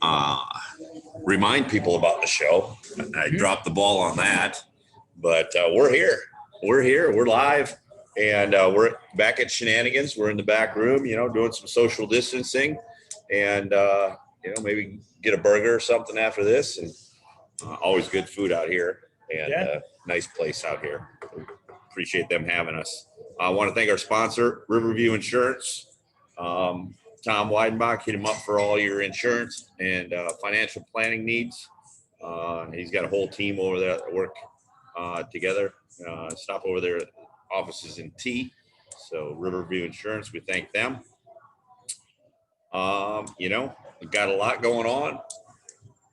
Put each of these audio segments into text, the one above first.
uh, remind people about the show. I dropped the ball on that, but we're here. We're here. We're live, and we're back at Shenanigans. We're in the back room, doing some social distancing, and maybe get a burger or something after this. And always good food out here, and nice place out here. Appreciate them having us. I want to thank our sponsor, Riverview Insurance. Tom Weidenbach, hit him up for all your insurance and financial planning needs. He's got a whole team over there that work together. Stop over there at offices in T. So Riverview Insurance, we thank them. We've got a lot going on,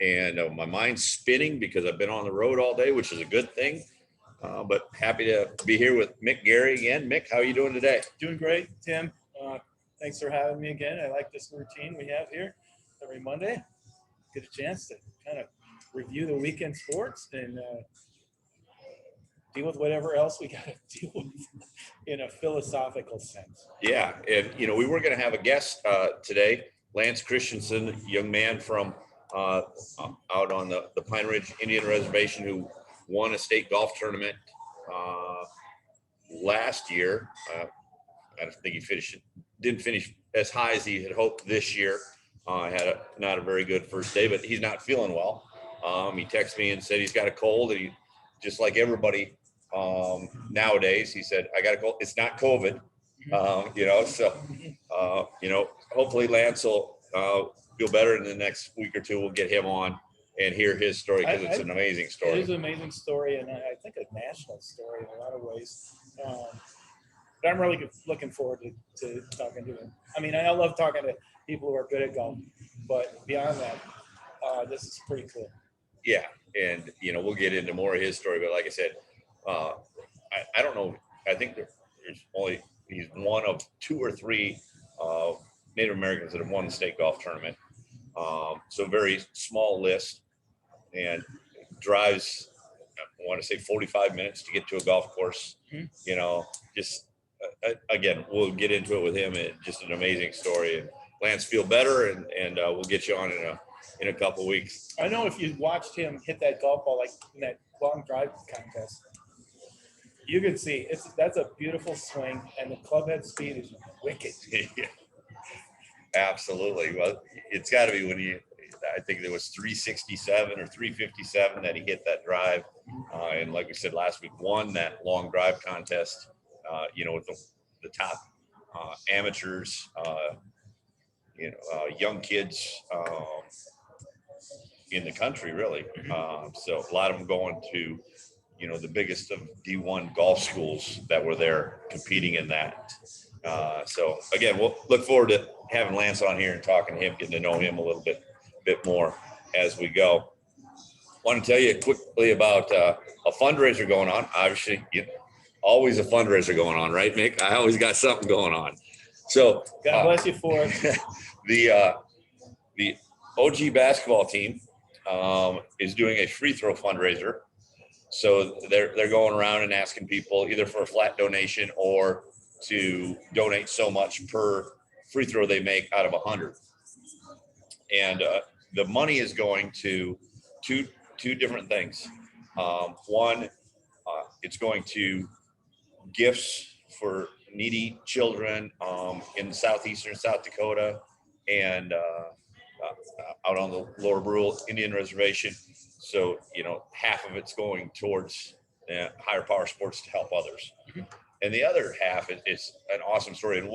and my mind's spinning because I've been on the road all day, which is a good thing. But happy to be here with Mick Garry again. Mick, how are you doing today? Doing great, Tim. Thanks for having me again. I like this routine we have here every Monday. Get a chance to kind of review the weekend sports and deal with whatever else we got to deal with in a philosophical sense. Yeah, and we were going to have a guest today, Lance Christensen, young man from out on the Pine Ridge Indian Reservation who won a state golf tournament last year. I don't think didn't finish as high as he had hoped this year. Had not a very good first day, but he's not feeling well. He texted me and said he's got a cold, and he, just like everybody nowadays, he said, I got a cold. It's not COVID, hopefully Lance will feel better in the next week or two. We'll get him on and hear his story because it's an amazing story. It is an amazing story, and I think a national story in a lot of ways. But I'm really looking forward to talking to him. I mean, I love talking to people who are good at golf, but beyond that, this is pretty cool. Yeah, and we'll get into more of his story. But like I said, I don't know. I think he's one of two or three Native Americans that have won the state golf tournament. So very small list, and drives, I want to say 45 minutes to get to a golf course. Just again, we'll get into it with him. It's just an amazing story. And Lance, feel better, and we'll get you on in a couple of weeks. I know if you watched him hit that golf ball like in that long drive contest, you could see that's a beautiful swing, and the club head speed is wicked. Yeah. Absolutely. Well, it's got to be I think there was 367 or 357 that he hit that drive. And like we said last week, won that long drive contest, with the top amateurs, young kids in the country, really. So a lot of them going to, the biggest of D1 golf schools that were there competing in that. So again, we'll look forward to having Lance on here and talking to him, getting to know him a little bit more as we go. Want to tell you quickly about a fundraiser going on. Obviously, always a fundraiser going on, right, Mick? I always got something going on. So God bless you for it. The OG basketball team is doing a free throw fundraiser. So they're going around and asking people either for a flat donation or to donate so much per free throw they make out of 100. And the money is going to two different things. One, it's going to gifts for needy children in southeastern South Dakota and out on the Lower Brule Indian Reservation. So, half of it's going towards higher power sports to help others. And the other half is an awesome story. And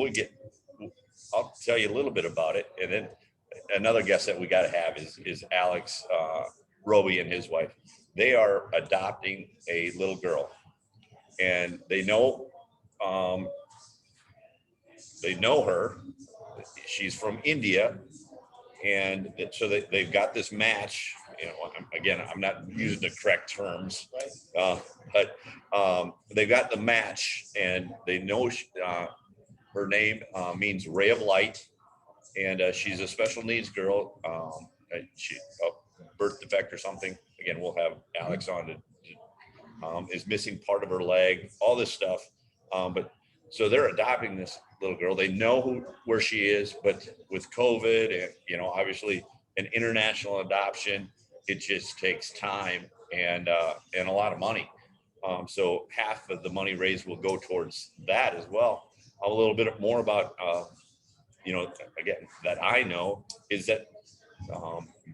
I'll tell you a little bit about it. And then another guest that we got to have is Alex Roby and his wife. They are adopting a little girl, and they know her. She's from India, and so they've got this match. Again, I'm not using the correct terms, but they've got the match, and they know her name means ray of light, and she's a special needs girl. She birth defect or something. Again, we'll have Alex on is missing part of her leg, all this stuff. But so they're adopting this little girl. They know where she is, but with COVID and, obviously an international adoption, it just takes time and a lot of money. So half of the money raised will go towards that as well. A little bit more about, again, that I know is that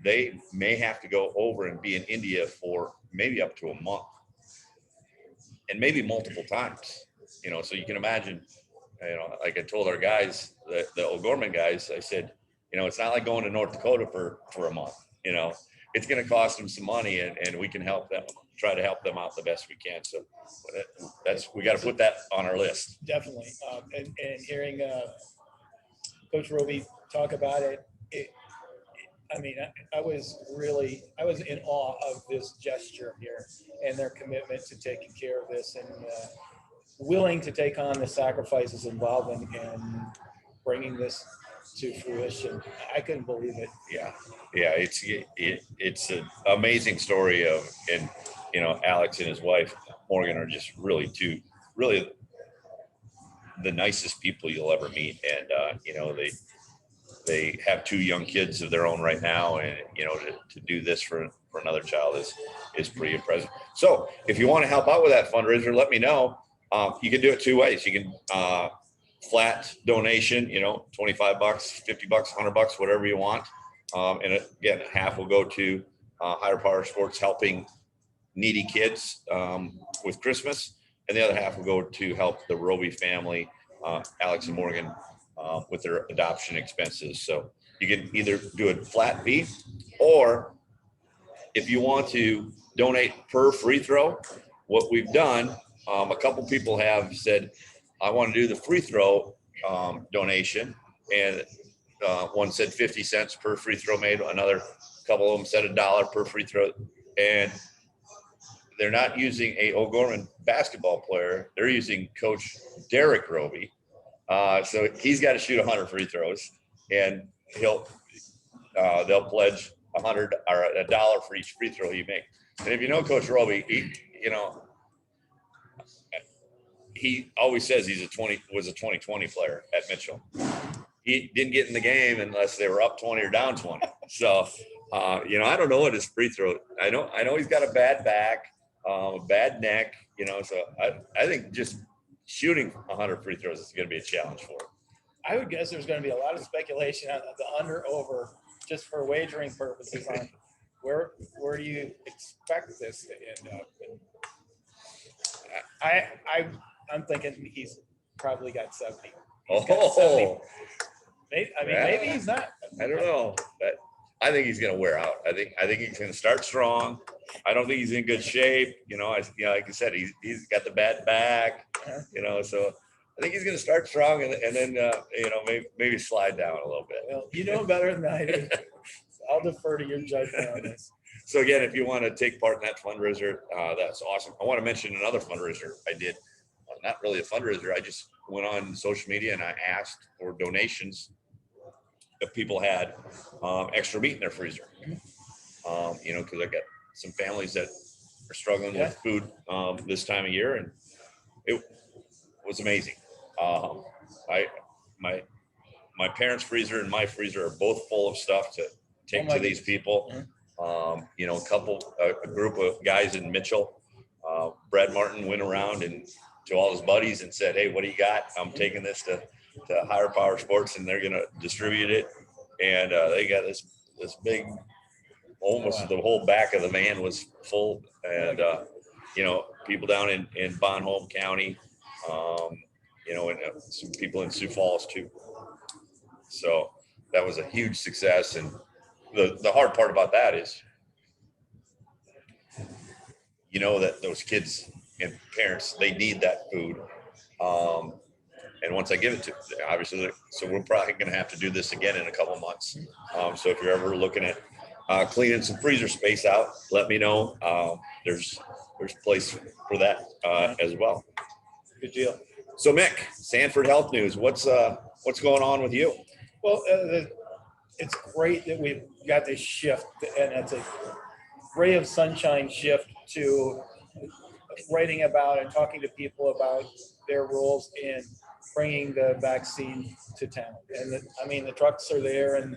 they may have to go over and be in India for maybe up to a month and maybe multiple times, so you can imagine, like I told our guys, the O'Gorman guys, I said, it's not like going to North Dakota for a month, it's going to cost them some money, and we can help them, try to help them out the best we can. So we got to put that on our list. Definitely. And hearing Coach Roby talk about it, I was in awe of this gesture here and their commitment to taking care of this, and willing to take on the sacrifices involved in bringing this to fruition. I couldn't believe it. Yeah, it's an amazing story and Alex and his wife Morgan are just really the nicest people you'll ever meet, and they have 2 young kids of their own right now, and to do this for another child is pretty impressive. So if you want to help out with that fundraiser, let me know. You can do it 2 ways. You can flat donation, $25, $50, $100, whatever you want. And again, half will go to Higher Power Sports, helping needy kids with Christmas, and the other half will go to help the Roby family, Alex and Morgan, with their adoption expenses. So you can either do a flat fee, or if you want to donate per free throw, what we've done, a couple people have said, I want to do the free throw donation, and one said 50 cents per free throw made. Another couple of them said $1 per free throw, and they're not using a O'Gorman basketball player. They're using Coach Derek Roby. So he's got to shoot 100 free throws, and they'll pledge $100 or $1 for each free throw you make. And if you know Coach Roby, he always says was a 20-20 player at Mitchell. He didn't get in the game unless they were up 20 or down 20. So, I don't know what his free throw. I know he's got a bad back, a bad neck. So I think just shooting 100 free throws is going to be a challenge for him. I would guess there's going to be a lot of speculation on the under over, just for wagering purposes, on where do you expect this to end up. And I'm thinking he's probably got 70. Maybe he's not. I don't know, but I think he's going to wear out. I think he's going to start strong. I don't think he's in good shape. Like I said, he's got the bad back. So I think he's going to start strong, and then maybe slide down a little bit. Well, you know better than I do. I'll defer to your judgment on this. So again, if you want to take part in that fundraiser, that's awesome. I want to mention another fundraiser I did. Not really a fundraiser. I just went on social media and I asked for donations if people had extra meat in their freezer. Because I got some families that are struggling with food this time of year, and it was amazing. My parents' freezer and my freezer are both full of stuff to take to these people. A group of guys in Mitchell, Brad Martin went around and to all his buddies and said, hey, what do you got? I'm taking this to Higher Power Sports, and they're going to distribute it. And they got this big, almost the whole back of the van was full. And, people down in Bonhomme County, and some people in Sioux Falls too. So that was a huge success. And the hard part about that is, that those kids and parents, they need that food. And once I give it to, obviously, so we're probably going to have to do this again in a couple months. So if you're ever looking at cleaning some freezer space out, let me know. There's place for that as well. Good deal. So Mick, Sanford Health News, what's going on with you? Well, it's great that we've got this shift, and it's a ray of sunshine shift to writing about and talking to people about their roles in bringing the vaccine to town. And the trucks are there, and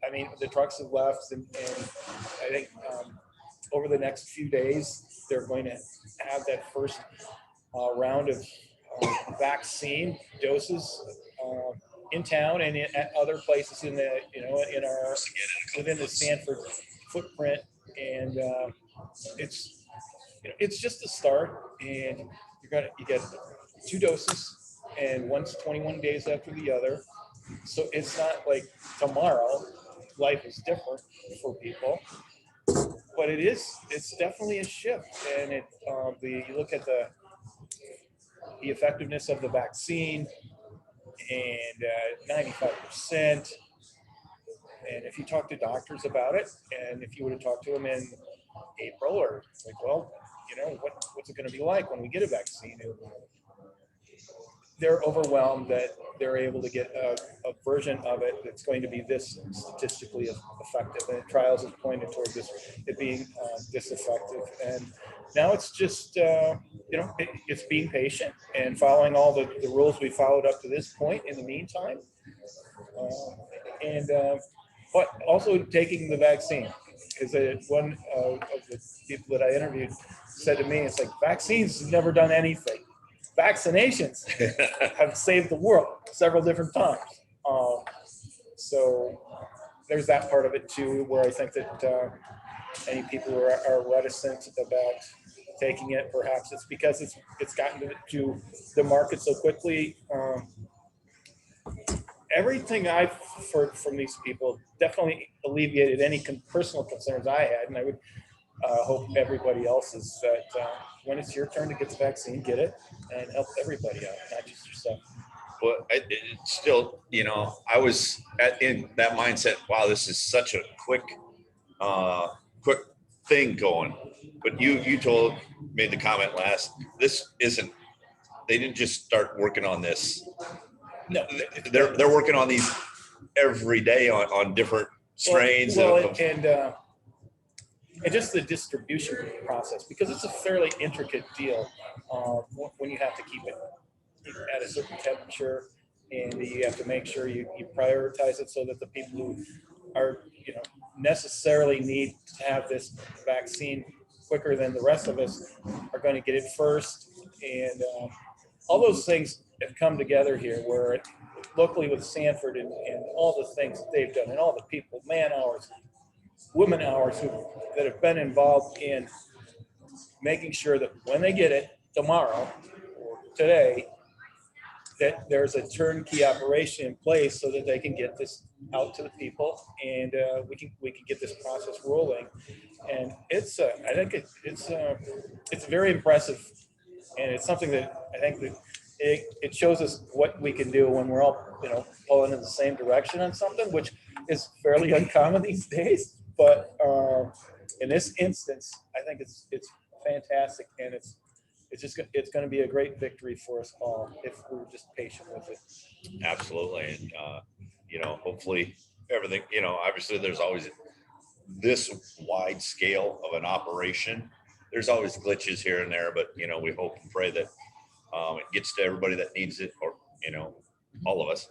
I mean, the trucks have left, and I think over the next few days, they're going to have that first round of vaccine doses in town and at other places in the, in our, within the Stanford footprint. And it's, it's just a start, and you get 2 doses, and one's 21 days after the other. So it's not like tomorrow. Life is different for people, but it's definitely a shift. And you look at the effectiveness of the vaccine, and 95%. And if you talk to doctors about it, and if you were to talk to them in April, or like, well, what's it going to be like when we get a vaccine? They're overwhelmed that they're able to get a version of it that's going to be this statistically effective. And trials have pointed toward it being this effective. And now it's just, it's being patient and following all the rules we followed up to this point in the meantime. But also taking the vaccine. Because one of the people that I interviewed said to me, it's like, vaccines have never done anything. Vaccinations have saved the world several different times. So there's that part of it too, where I think that any people who are reticent about taking it, perhaps it's because it's gotten to the market so quickly. Everything I've heard from these people definitely alleviated any personal concerns I had, and I would hope everybody else is that when it's your turn to get the vaccine, get it and help everybody out, not just yourself. Well, it's still, I was in that mindset. Wow, this is such a quick thing going. But you made the comment last. This isn't. They didn't just start working on this. No, they're working on these every day on different strains. And just the distribution process, because it's a fairly intricate deal when you have to keep it at a certain temperature, and you have to make sure you prioritize it so that the people who are, necessarily need to have this vaccine quicker than the rest of us are going to get it first. And all those things have come together here, where locally with Stanford and all the things that they've done, and all the people, man hours, women hours that have been involved in making sure that when they get it tomorrow or today, that there's a turnkey operation in place so that they can get this out to the people, and we can get this process rolling. And it's I think it's very impressive, and it's something that I think that it shows us what we can do when we're all pulling in the same direction on something, which is fairly uncommon these days. But in this instance, I think it's fantastic, and it's going to be a great victory for us all if we're just patient with it. Absolutely. And hopefully everything, obviously there's always this wide scale of an operation. There's always glitches here and there, but we hope and pray that it gets to everybody that needs it, or all of us,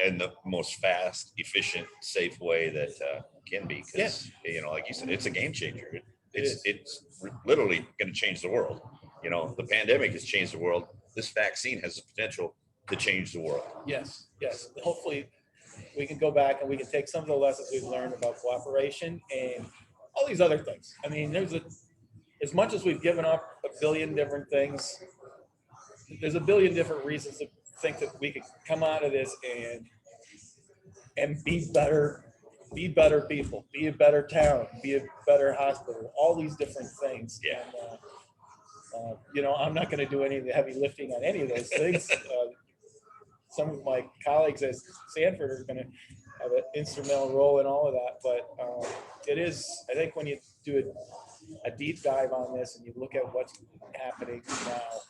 in the most fast, efficient, safe way that can be. Because like you said, it's a game changer. It's literally going to change the world. The pandemic has changed the world. This vaccine has the potential to change the world. Yes. Hopefully we can go back and we can take some of the lessons we've learned about cooperation and all these other things. I mean, as much as we've given up a billion different things, there's a billion different reasons to think that we could come out of this and be better people, be a better town, be a better hospital, all these different things. Yeah. And, I'm not going to do any of the heavy lifting on any of those things. Some of my colleagues at Stanford are going to have an instrumental role in all of that. But it is, I think when you do a deep dive on this and you look at what's happening now,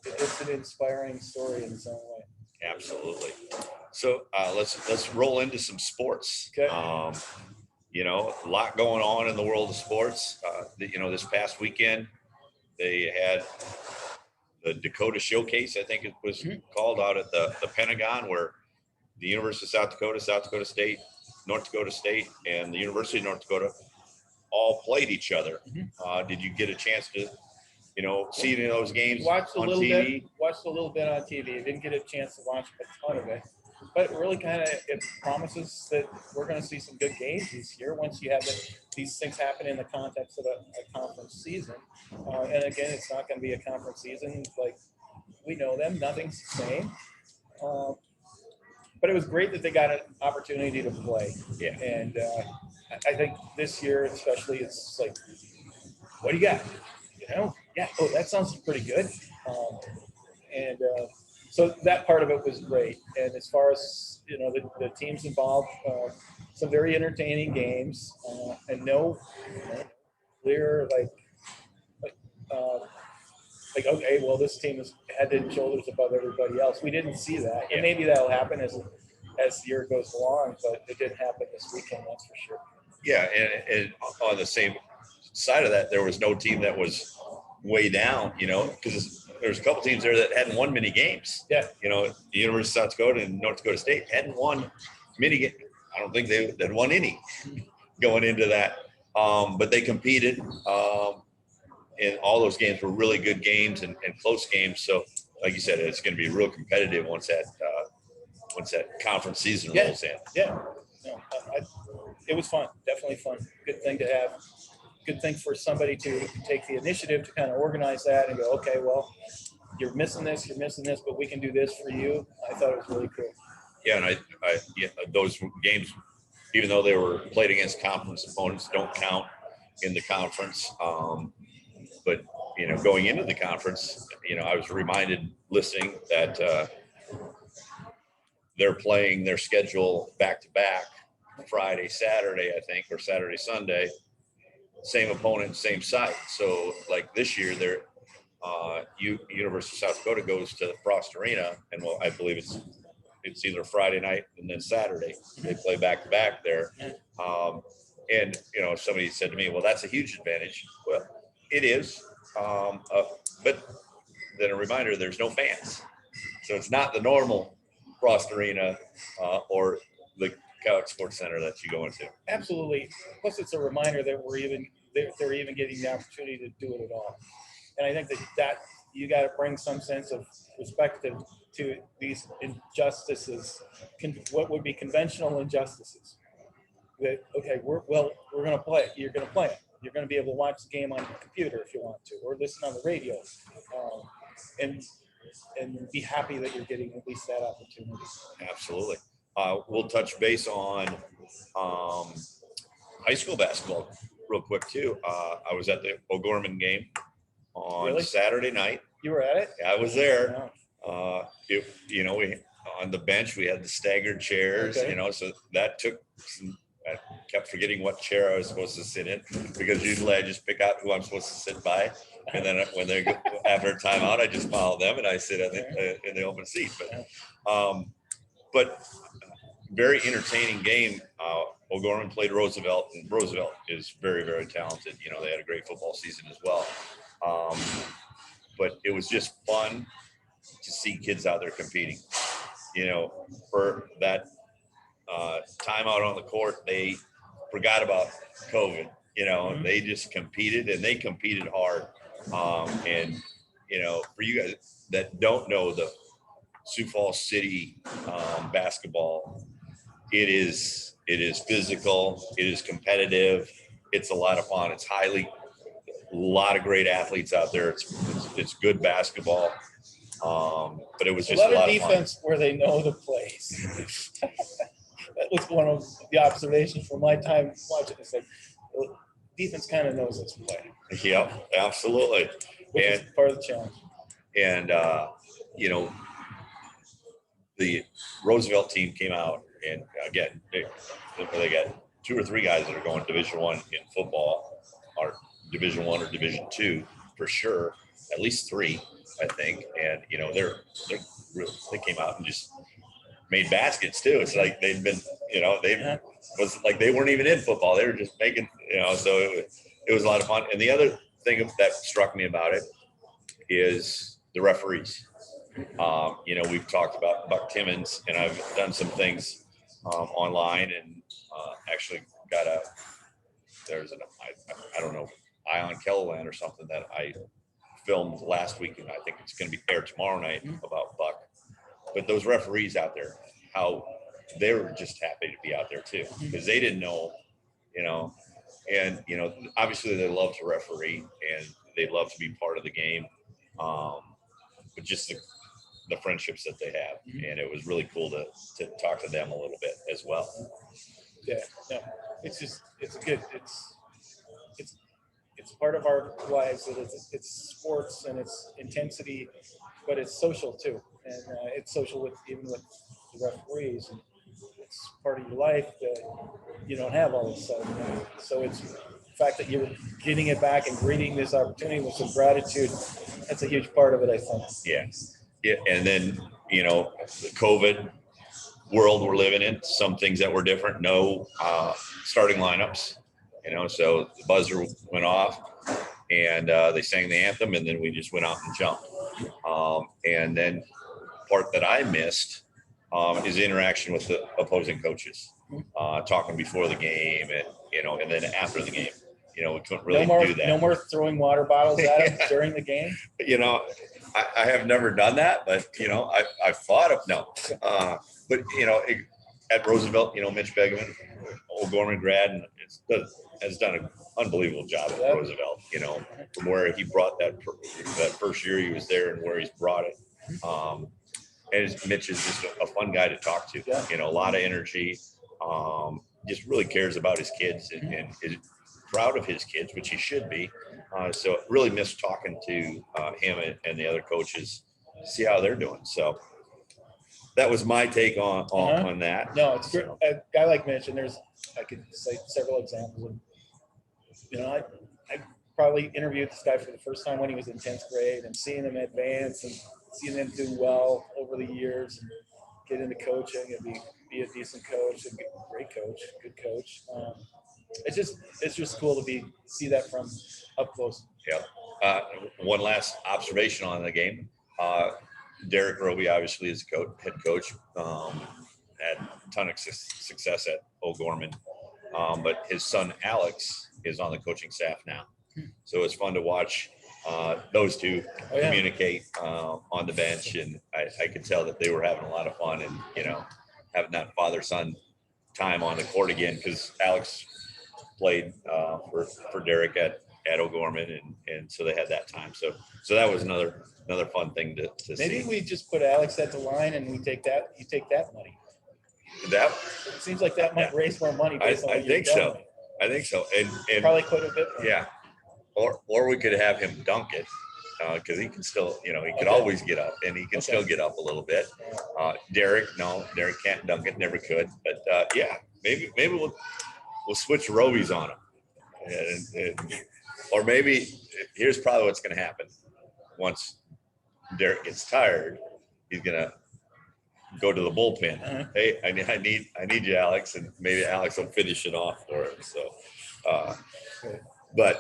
it's an inspiring story in its own way. Absolutely. So let's roll into some sports. Okay. A lot going on in the world of sports. This past weekend they had the Dakota Showcase, I think it was called, out at the Pentagon, where the University of South Dakota State, North Dakota State, and the University of North Dakota all played each other. Did you get a chance to, see any of those games Watched a on little TV? bit. Watched a little bit on TV. Didn't get a chance to watch a ton of it, but it really kind of it promises that we're going to see some good games this year once you have these things happen in the context of a conference season. And again, it's not going to be a conference season like we know them. Nothing's the same. But it was great that they got an opportunity to play. Yeah. And I think this year, especially, it's like, what do you got? Yeah. Oh, that sounds pretty good. And so that part of it was great. And as far as, the teams involved, some very entertaining games and no clear, okay, well, this team is head and shoulders above everybody else. We didn't see that. And maybe that'll happen as the year goes along, but it didn't happen this weekend, that's for sure. Yeah, and on the same side of that, there was no team that was way down, because there's a couple teams there that hadn't won many games. Yeah. The University of South Dakota and North Dakota State hadn't won many games. I don't think they'd won any going into that. But they competed. And all those games were really good games and close games. So, like you said, it's going to be real competitive once that conference season rolls in. Yeah. No, it was fun. Definitely fun. Good thing to have. Good thing for somebody to take the initiative to kind of organize that and go, okay, well, you're missing this, but we can do this for you. I thought it was really cool. Yeah, and those games, even though they were played against conference opponents, don't count in the conference. But, going into the conference, I was reminded listening that they're playing their schedule back to back Friday, Saturday, I think, or Saturday, Sunday, same opponent, same site. So like this year, they're University of South Dakota goes to Frost Arena, and I believe it's either Friday night and then Saturday. They play back to back there. And, somebody said to me, well, that's a huge advantage. Well, it is, but then a reminder, there's no fans. So it's not the normal Frost Arena or the Cowlick Sports Center that you go into. Absolutely. Plus, it's a reminder that they're even getting the opportunity to do it at all. And I think that you got to bring some sense of perspective to these injustices, what would be conventional injustices. That, okay, we're going to play it. You're going to play it. You're going to be able to watch the game on your computer if you want to, or listen on the radio, and be happy that you're getting at least that opportunity. Absolutely. We'll touch base on high school basketball real quick too. I was at the O'Gorman game on Saturday night. You were at it? I was there. Wow. We on the bench we had the staggered chairs. Okay. So that took some. I kept forgetting what chair I was supposed to sit in because usually I just pick out who I'm supposed to sit by, and then when they go after a timeout, I just follow them and I sit in the open seat. But very entertaining game. O'Gorman played Roosevelt, and Roosevelt is very, very talented. They had a great football season as well. But it was just fun to see kids out there competing. For that timeout on the court, they forgot about COVID. They just competed, and they competed hard. And for you guys that don't know the Sioux Falls City basketball, it is physical, it is competitive, it's a lot of fun, it's a lot of great athletes out there. It's good basketball. But it was just a lot of defense fun. Where they know the plays. That was one of the observations from my time watching. It's like defense kind of knows its play. Yep, absolutely. Which is part of the challenge. And the Roosevelt team came out, and again, they got 2 or 3 guys that are going Division I in football, or Division I or Division II for sure. At least 3, I think. And they came out and just made baskets too. It's like they'd been, was like they weren't even in football. They were just making, so it was a lot of fun. And the other thing that struck me about it is the referees. You know, we've talked about Buck Timmons, and I've done some things online, and actually got I don't know, Eye on Keloland or something that I filmed last week, and I think it's going to be aired tomorrow night about Buck. But those referees out there, how they were just happy to be out there too, because they didn't know, you know, and you know, obviously they love to referee and they love to be part of the game, but just the friendships that they have, and it was really cool to talk to them a little bit as well. Yeah, no, it's part of our lives that it's sports and it's intensity, but it's social too, and it's social with even with the referees, and it's part of your life that you don't have all of a sudden. So it's the fact that you're getting it back and greeting this opportunity with some gratitude. That's a huge part of it, I think. Yeah, yeah, and then you know, the COVID world we're living in, some things that were different. No starting lineups, you know, so the buzzer went off and they sang the anthem, and then we just went out and jumped. And then part that I missed is interaction with the opposing coaches, talking before the game, and you know, and then after the game. You know, we couldn't really do that. No more throwing water bottles at him during the game. You know, I have never done that, but you know, I've thought of but you know, at Roosevelt, you know, Mitch Begeman, old Gorman grad, and has done an unbelievable job at Roosevelt. You know, from where he brought that first year he was there, and where he's brought it. And Mitch is just a fun guy to talk to. Yeah. You know, a lot of energy. Just really cares about his kids and is proud of his kids, which he should be. So really miss talking to him and the other coaches, see how they're doing. So that was my take on that. No, it's great. A guy like Mitch, and I could cite several examples of, you know, I probably interviewed this guy for the first time when he was in 10th grade, and seeing him advance and seeing him do well over the years and get into coaching and be a decent coach and great coach, good coach. It's just cool to see that from up close. Yeah. One last observation on the game. Derek Roby obviously is head coach. Had a ton of success at O'Gorman, but his son Alex is on the coaching staff now. So it's fun to watch those two communicate on the bench, and I could tell that they were having a lot of fun, and you know, having that father-son time on the court again, because Alex played for Derek at O'Gorman, and so they had that time. So that was another fun thing to see. Maybe we just put Alex at the line, and you take that money. That it seems like that might raise more money. I think so. I think so, and probably quite a bit more. Yeah, or we could have him dunk it, because he can still, you know, he could always get up, and he can still get up a little bit. Derek can't dunk it, never could. But yeah, maybe we'll switch Robies on him, or maybe here's probably what's going to happen. Once Derek gets tired, he's going to go to the bullpen. Hey, I need you, Alex, and maybe Alex will finish it off for him. So, but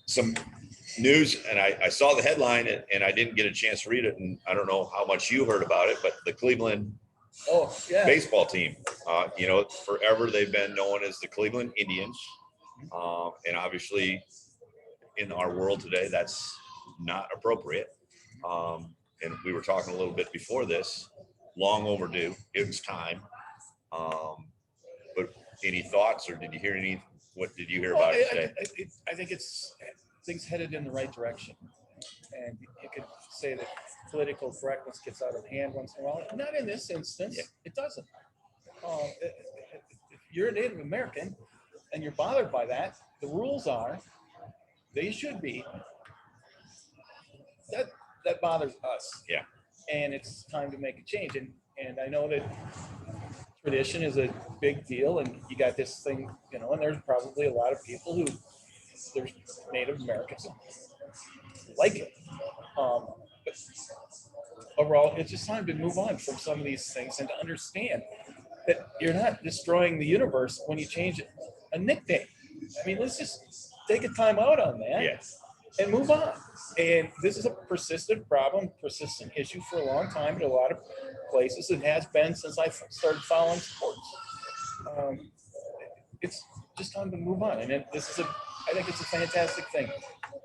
some news, and I saw the headline, and I didn't get a chance to read it, and I don't know how much you heard about it, but the Cleveland baseball team, you know, forever they've been known as the Cleveland Indians, and obviously in our world today that's not appropriate, and we were talking a little bit before this. Long overdue. It was time. But any thoughts, or did you hear any? What did you hear about it today? I think it's things headed in the right direction, and you could say that political correctness gets out of hand once in a while. Not in this instance. Yeah. It doesn't. If you're a Native American and you're bothered by that, the rules are they should be. That bothers us. Yeah. And it's time to make a change. And I know that tradition is a big deal, and you got this thing, you know, and there's probably a lot of people there's Native Americans like it. But overall, it's just time to move on from some of these things and to understand that you're not destroying the universe when you change a nickname. I mean, let's just take a time out on that. Yes. and move on. And this is a persistent problem, persistent issue for a long time in a lot of places. It has been since I started following sports. Um, it's just time to move on. And this is I think it's a fantastic thing.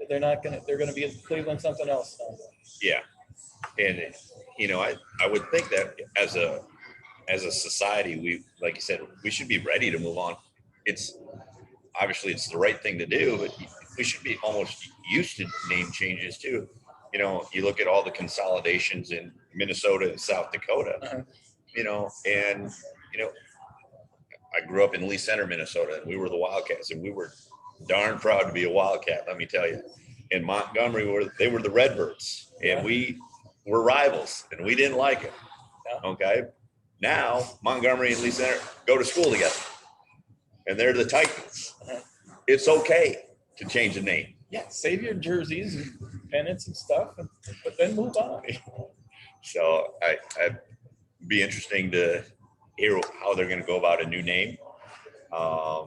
They're going to be in Cleveland something else now. Yeah. And, I would think that as a society, we, like you said, we should be ready to move on. It's obviously it's the right thing to do, but we should be almost used to name changes too. You look at all the consolidations in Minnesota and South Dakota, and, I grew up in Lee Center, Minnesota, and we were the Wildcats, and we were darn proud to be a Wildcat, let me tell you. In Montgomery, they were the Redbirds, and we were rivals, and we didn't like it. Okay. Now, Montgomery and Lee Center go to school together, and they're the Titans. It's okay to change the name. Yeah, save your jerseys and pennants and stuff, but then move on. So I'd be interesting to hear how they're going to go about a new name. I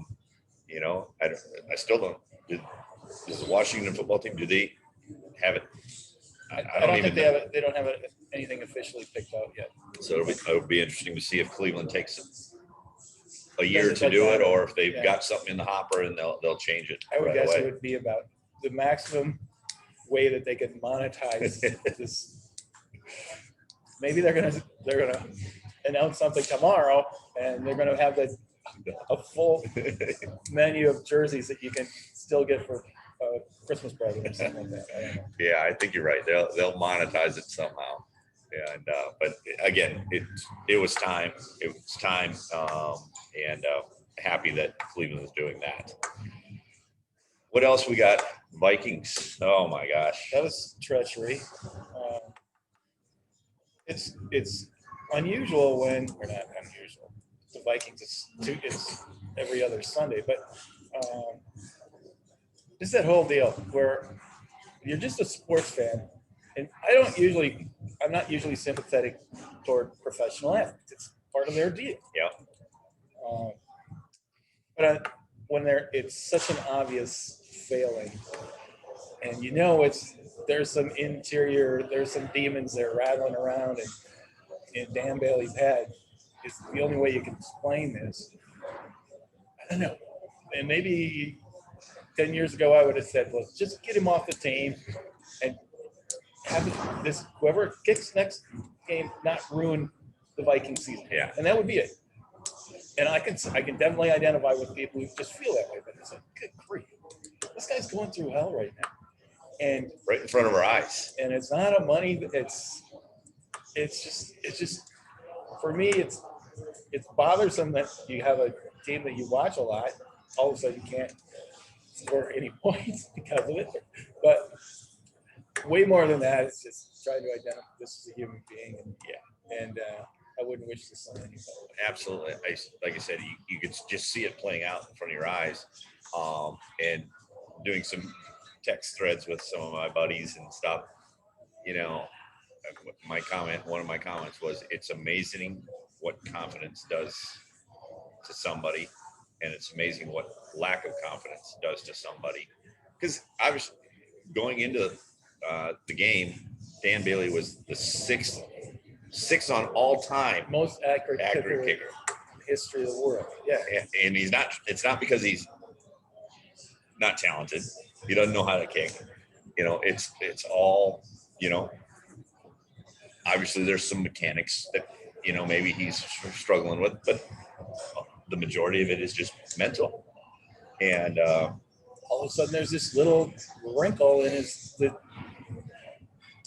still don't. Does the Washington football team, do they have it? I don't think they have it. They don't have anything officially picked out yet. So it'll be interesting to see if Cleveland takes a year to do it, or if they've got something in the hopper and they'll change it. I would guess it would be about the maximum way that they could monetize this. Maybe they're gonna announce something tomorrow, and they're gonna have a full menu of jerseys that you can still get for Christmas present or something like that. I don't know. Yeah, I think you're right. They'll monetize it somehow. Yeah, and but again, it was time. It was time, and happy that Cleveland is doing that. What else we got? Vikings. Oh my gosh, that was treachery. It's unusual when, or not unusual. The Vikings it's every other Sunday, but just that whole deal where you're just a sports fan, and I'm not usually sympathetic toward professional athletes. It's part of their deal. Yeah. But when it's such an obvious failing, and there's some demons there rattling around in Dan Bailey's head. It's the only way you can explain this. I don't know. And maybe 10 years ago, I would have said, well, just get him off the team and have whoever kicks next game not ruin the Viking season. Yeah. And that would be it. And I can definitely identify with people who just feel that way. But it's like, good grief, this guy's going through hell right now. And right in front of our eyes. And it's not a money. It's just for me, it's bothersome that you have a team that you watch a lot. All of a sudden, you can't score any points because of it. But way more than that, it's just trying to identify this is a human being, and I wouldn't wish this on anybody. Absolutely. Like I said, you could just see it playing out in front of your eyes, and doing some text threads with some of my buddies and stuff. One of my comments was, it's amazing what confidence does to somebody, and it's amazing what lack of confidence does to somebody. Because I was going into the game, Dan Bailey was the sixth on all time most accurate kicker in history of the world. Yeah, and he's not. It's not because he's not talented. He doesn't know how to kick. It's all. Obviously, there's some mechanics that maybe he's struggling with, but the majority of it is just mental. And all of a sudden, there's this little wrinkle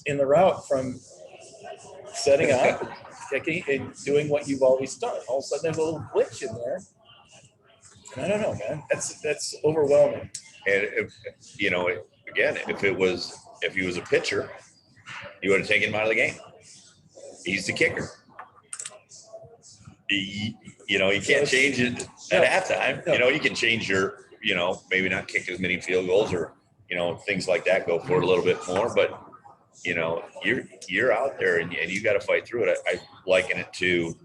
in the route from setting up, kicking, and doing what you've always done. All of a sudden, there's a little glitch in there. And I don't know, man. That's overwhelming. And if he was a pitcher, you would have taken him out of the game. He's the kicker. You can't change it at halftime. No. You can change your, maybe not kick as many field goals or, things like that, go for it a little bit more, but you're out there and you got to fight through it. I liken it to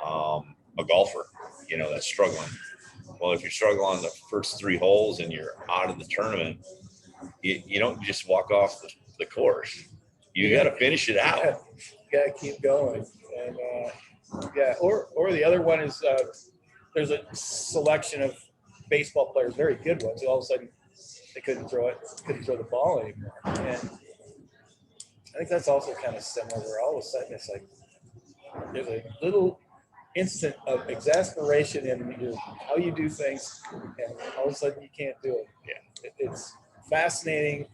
a golfer, that's struggling. Well, if you struggle on the first 3 holes and you're out of the tournament, you don't just walk off the course. You got to finish it out. You got to keep going. And or the other one is there's a selection of baseball players, very good ones. All of a sudden, they couldn't throw the ball anymore. And I think that's also kind of similar, where all of a sudden it's like there's a little instant of exasperation in how you do things, and all of a sudden you can't do it. Yeah, It's fascinating,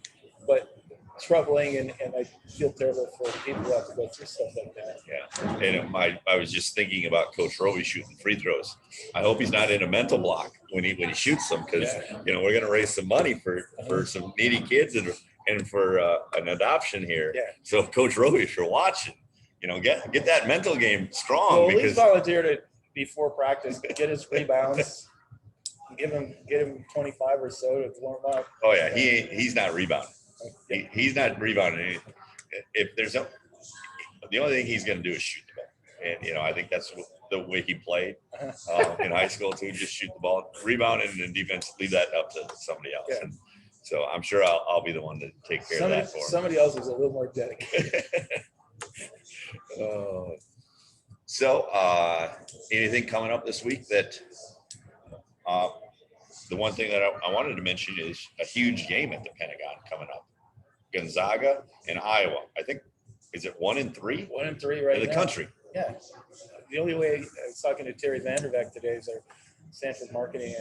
but troubling, and I feel terrible for the people who have to go through stuff like that. yeah. And I was just thinking about Coach Roby shooting free throws. I hope he's not in a mental block when he shoots them, because we're going to raise some money for some needy kids and for an adoption here. Yeah. So Coach Roby, if you're watching, get that mental game strong. Well, because he's volunteered it before practice, get his rebounds, get him 25 or so to warm up. Oh yeah, he's not rebounding. He's not rebounding anything. If there's the only thing he's going to do is shoot the ball, and I think that's the way he played in high school too. Just shoot the ball, rebound, and then defense, leave that up to somebody else. Yeah. And so I'm sure I'll be the one to take care of that for him. Somebody else is a little more dedicated. So anything coming up this week that the one thing that I wanted to mention is a huge game at the Pentagon coming up. Gonzaga and Iowa. I think, is it 1 and 3? 1 and 3 right in the now. country. Yeah. The only way, I was talking to Terry Vanderbeck today, is our Stanford marketing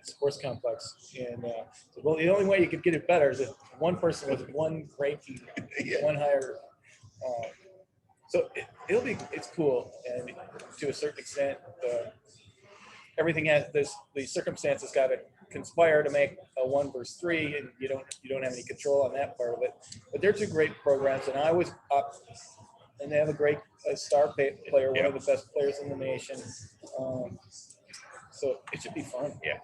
sports complex. And well, the only way you could get it better is if one person with one ranking, one higher. So it's cool. And to a certain extent, everything the circumstances got to conspire to make a 1 versus 3, and you don't have any control on that part of it. But they're two great programs, and I was up, and they have a great star player, one of the best players in the nation. So it should be fun. Yeah,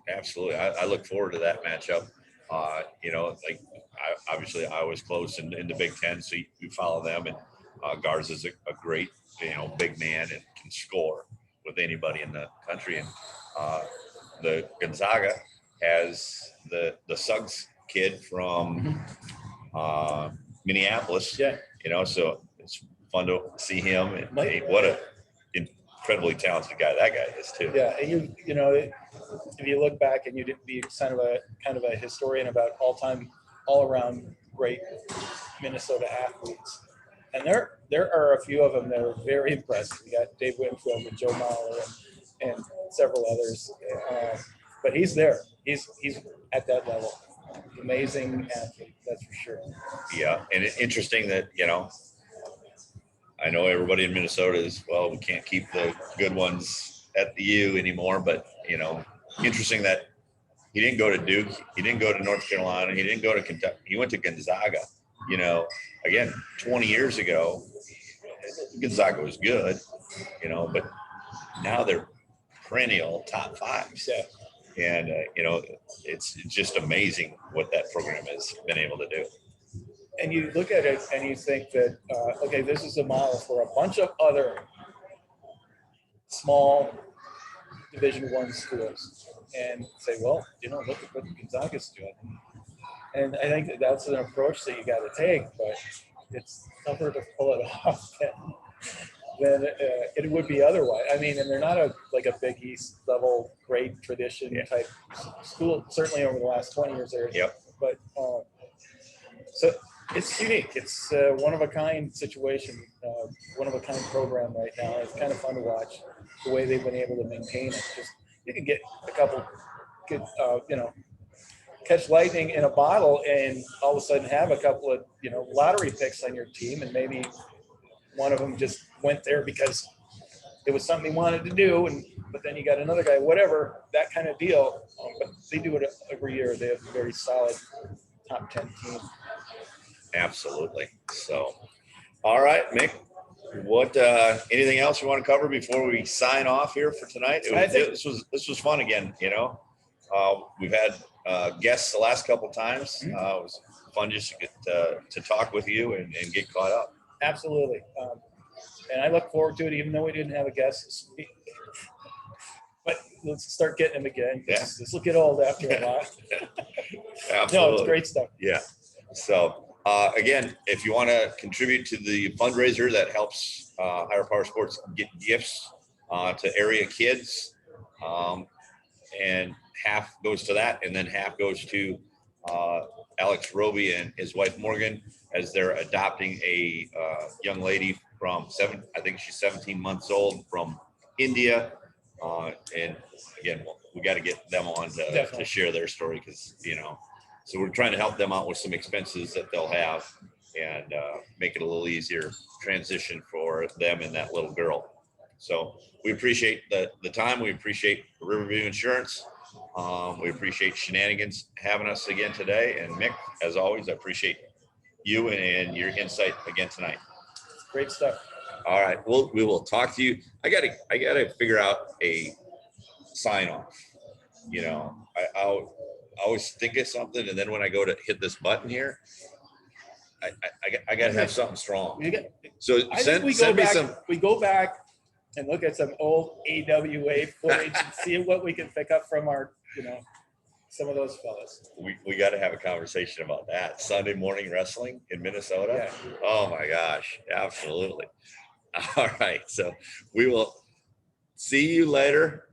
absolutely. I look forward to that matchup. Obviously I was close in the Big Ten, so you follow them, and Garza's a great, big man and can score with anybody in the country. And the Gonzaga has the Suggs kid from Minneapolis. Yeah. So it's fun to see him. And what a incredibly talented guy that guy is too. Yeah, and if you look back and you'd be kind of a historian about all around great Minnesota athletes, and there are a few of them that are very impressive. You got Dave Winfield and Joe Mahler and several others, but he's there. He's at that level. Amazing athlete, that's for sure. Yeah, and it's interesting that I know everybody in Minnesota is, we can't keep the good ones at the U anymore, but interesting that he didn't go to Duke, he didn't go to North Carolina, he didn't go to Kentucky, he went to Gonzaga. Again, 20 years ago, Gonzaga was good, but now they're perennial top fives. Yeah. And it's just amazing what that program has been able to do. And you look at it and you think that, okay, this is a model for a bunch of other small Division I schools, and say, well, look at what Gonzaga's doing. And I think that's an approach that you got to take, but it's tougher to pull it off than it would be otherwise. I mean, and they're not a Big East level great tradition type school, certainly over the last 20 years there. Yep. But so it's unique. It's a one-of-a-kind situation, one-of-a-kind program right now. It's kind of fun to watch the way they've been able to maintain it. Just you can get a couple good, catch lightning in a bottle and all of a sudden have a couple of, lottery picks on your team, and maybe one of them just went there because it was something he wanted to do, but then you got another guy, whatever, that kind of deal. But they do it every year. They have a very solid top 10 team. Absolutely. So, all right, Mick, what anything else you want to cover before we sign off here for tonight? This was fun again. We've had guests the last couple of times. It was fun just to get to talk with you and get caught up. Absolutely. And I look forward to it, even though we didn't have a guest this week. But let's start getting them again. Yeah. This will get old after a while. Absolutely. No, it's great stuff. Yeah. So again, if you want to contribute to the fundraiser that helps Higher Power Sports get gifts to area kids, and half goes to that, and then half goes to Alex Roby and his wife Morgan, as they're adopting a young lady from I think she's 17 months old, from India. And again, we got to get them on to share their story, because, you know, so we're trying to help them out with some expenses that they'll have, and make it a little easier transition for them and that little girl. So we appreciate the time. We appreciate Riverview Insurance. We appreciate Shenanigans having us again today. And Mick, as always, I appreciate you and your insight again tonight. Great stuff. All right. We will talk to you. I gotta figure out a sign off. You know, I always think of something, and then when I go to hit this button here, I gotta have something strong. So I think we send me go back. some. We go back and look at some old AWA footage and see what we can pick up from our, you know, some of those fellas. We got to have a conversation about that. Sunday morning wrestling in Minnesota. Yeah. Oh my gosh, absolutely. All right, so we will see you later.